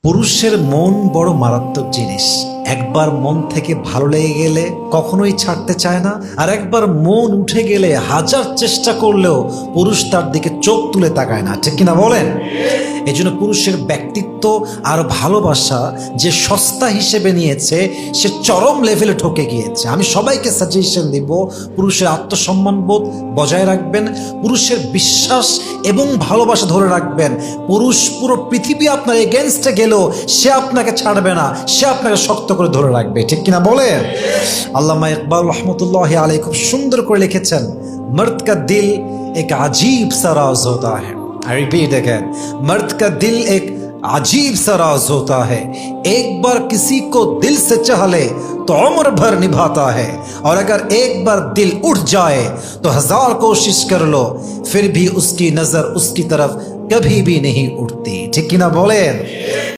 পুরুষের মন বড় মারাত্মক জিনিস। একবার মন থেকে ভালো লেগে গেলে কখনোই ছাড়তে চায় না, আর একবার মন উঠে গেলে হাজার চেষ্টা করলেও পুরুষ তার দিকে চোখ তুলে তাকায় না, ঠিক কিনা বলেন? এই জন্য পুরুষের ব্যক্তিত্ব আর ভালোবাসা যে সস্তা হিসেবে নিয়েছে সে চরম লেভেলে ঠকে গিয়েছে। আমি সবাইকে সাজেশন দিব, পুরুষের আত্মসম্মানবোধ বজায় রাখবেন, পুরুষের বিশ্বাস এবং ভালোবাসা ধরে রাখবেন। পুরুষ পুরো পৃথিবী আপনার এগেনস্টে গেলেও সে আপনাকে ছাড়বে না, সে আপনাকে শক্ত করে ধরে রাখবে, ঠিক কিনা বলেন? আল্লামা ইকবাল রহমতুল্লাহ আলাইহি খুব সুন্দর করে লিখেছেন, মর্দ কা দিল এক আজীব সা রাজ হোতা হ্যায়। I repeat again, मर्द का दिल एक अजीब सा राज होता है। एक बार किसी को दिल से चाह ले तो उम्र भर निभाता है, और अगर एक बार दिल उठ जाए तो हजार कोशिश कर लो फिर भी उसकी नजर उसकी तरफ कभी भी नहीं उठती, ठीक ना बोले?